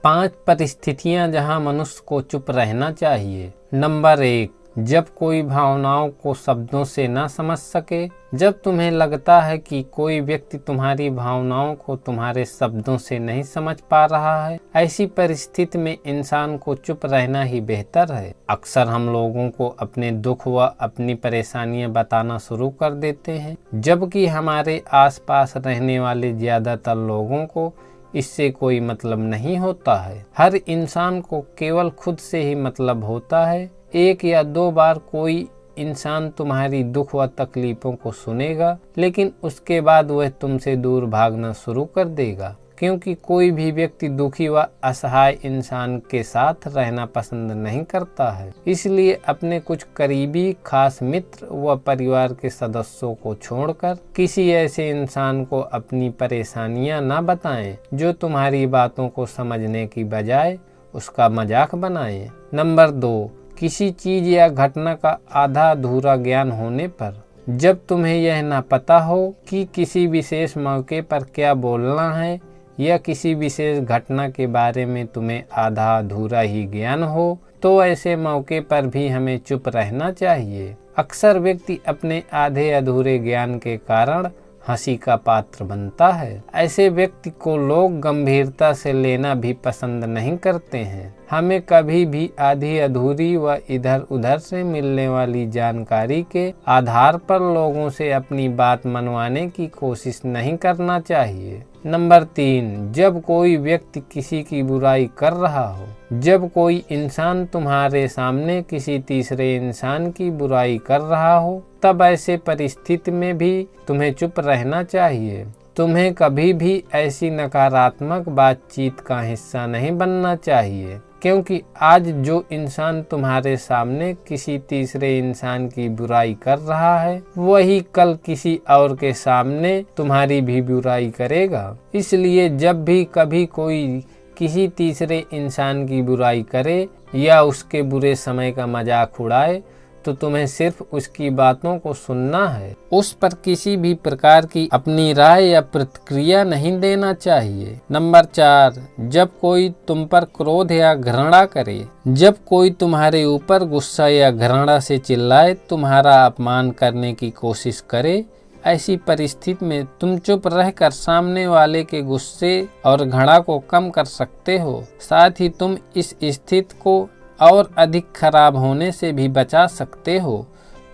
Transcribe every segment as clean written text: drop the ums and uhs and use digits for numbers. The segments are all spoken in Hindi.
5 परिस्थितियां जहां मनुष्य को चुप रहना चाहिए। नंबर 1, जब कोई भावनाओं को शब्दों से ना समझ सके। जब तुम्हें लगता है कि कोई व्यक्ति तुम्हारी भावनाओं को तुम्हारे शब्दों से नहीं समझ पा रहा है, ऐसी परिस्थिति में इंसान को चुप रहना ही बेहतर है। अक्सर हम लोगों को अपने दुख व अपनी परेशानियां बताना शुरू कर देते हैं, जबकि हमारे आसपास रहने वाले ज्यादातर लोगों को इससे कोई मतलब नहीं होता है। हर इंसान को केवल खुद से ही मतलब होता है। 1 या 2 बार कोई इंसान तुम्हारी दुख व तकलीफों को सुनेगा, लेकिन उसके बाद वह तुमसे दूर भागना शुरू कर देगा, क्योंकि कोई भी व्यक्ति दुखी व असहाय इंसान के साथ रहना पसंद नहीं करता है। इसलिए अपने कुछ करीबी खास मित्र व परिवार के सदस्यों को छोड़कर किसी ऐसे इंसान को अपनी परेशानियां न बताएं जो तुम्हारी बातों को समझने की बजाय उसका मजाक बनाए। नंबर 2, किसी चीज या घटना का आधा अधूरा ज्ञान होने पर। जब तुम्हें यह न पता हो कि किसी विशेष मौके पर क्या बोलना है या किसी विशेष घटना के बारे में तुम्हें आधा अधूरा ही ज्ञान हो, तो ऐसे मौके पर भी हमें चुप रहना चाहिए। अक्सर व्यक्ति अपने आधे अधूरे ज्ञान के कारण हंसी का पात्र बनता है। ऐसे व्यक्ति को लोग गंभीरता से लेना भी पसंद नहीं करते हैं। हमें कभी भी आधी अधूरी व इधर उधर से मिलने वाली जानकारी के आधार पर लोगों से अपनी बात मनवाने की कोशिश नहीं करना चाहिए। नंबर 3, जब कोई व्यक्ति किसी की बुराई कर रहा हो। जब कोई इंसान तुम्हारे सामने किसी तीसरे इंसान की बुराई कर रहा हो, तब ऐसे परिस्थिति में भी तुम्हें चुप रहना चाहिए। तुम्हें कभी भी ऐसी नकारात्मक बातचीत का हिस्सा नहीं बनना चाहिए, क्योंकि आज जो इंसान तुम्हारे सामने किसी तीसरे इंसान की बुराई कर रहा है, वही कल किसी और के सामने तुम्हारी भी बुराई करेगा। इसलिए जब भी कभी कोई किसी तीसरे इंसान की बुराई करे या उसके बुरे समय का मजाक उड़ाए, तो तुम्हें सिर्फ उसकी बातों को सुनना है। उस पर किसी भी प्रकार की अपनी राय या प्रतिक्रिया नहीं देना चाहिए। नंबर 4, जब कोई तुम पर क्रोध या घृणा करे। जब कोई तुम्हारे ऊपर गुस्सा या घृणा से चिल्लाए, तुम्हारा अपमान करने की कोशिश करे, ऐसी परिस्थिति में तुम चुप रहकर सामने वाले के गुस्से और घृणा को कम कर सकते हो। साथ ही तुम इस स्थिति को और अधिक खराब होने से भी बचा सकते हो।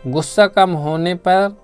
गुस्सा कम होने पर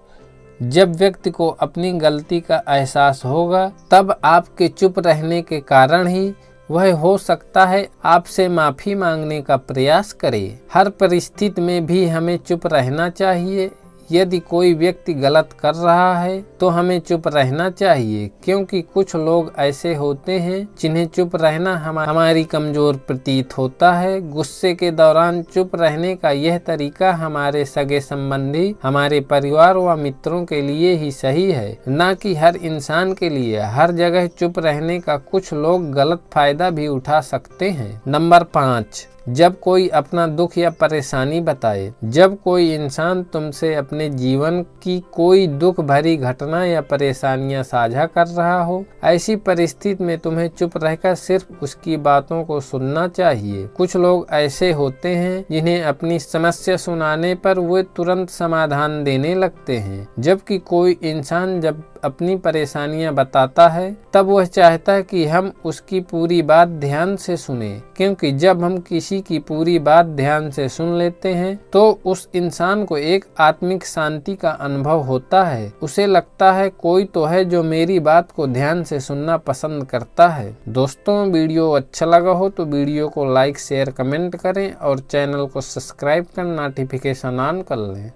जब व्यक्ति को अपनी गलती का एहसास होगा, तब आपके चुप रहने के कारण ही वह हो सकता है आपसे माफ़ी मांगने का प्रयास करे। हर परिस्थिति में भी हमें चुप रहना चाहिए। यदि कोई व्यक्ति गलत कर रहा है तो हमें चुप रहना चाहिए, क्योंकि कुछ लोग ऐसे होते हैं जिन्हें चुप रहना हमारी कमजोर प्रतीत होता है। गुस्से के दौरान चुप रहने का यह तरीका हमारे सगे संबंधी, हमारे परिवार व मित्रों के लिए ही सही है, न कि हर इंसान के लिए। हर जगह चुप रहने का कुछ लोग गलत फायदा भी उठा सकते हैं। नंबर 5, जब कोई अपना दुख या परेशानी बताए। जब कोई इंसान तुमसे अपने जीवन की कोई दुख भरी घटना या परेशानियां साझा कर रहा हो, ऐसी परिस्थिति में तुम्हें चुप रहकर सिर्फ उसकी बातों को सुनना चाहिए। कुछ लोग ऐसे होते हैं जिन्हें अपनी समस्या सुनाने पर वे तुरंत समाधान देने लगते हैं, जबकि कोई इंसान जब अपनी परेशानियां बताता है तब वह चाहता है कि हम उसकी पूरी बात ध्यान से सुने, क्योंकि जब हम किसी की पूरी बात ध्यान से सुन लेते हैं तो उस इंसान को एक आत्मिक शांति का अनुभव होता है। उसे लगता है कोई तो है जो मेरी बात को ध्यान से सुनना पसंद करता है। दोस्तों, वीडियो अच्छा लगा हो तो वीडियो को लाइक, शेयर, कमेंट करें और चैनल को सब्सक्राइब कर नोटिफिकेशन ऑन कर लें।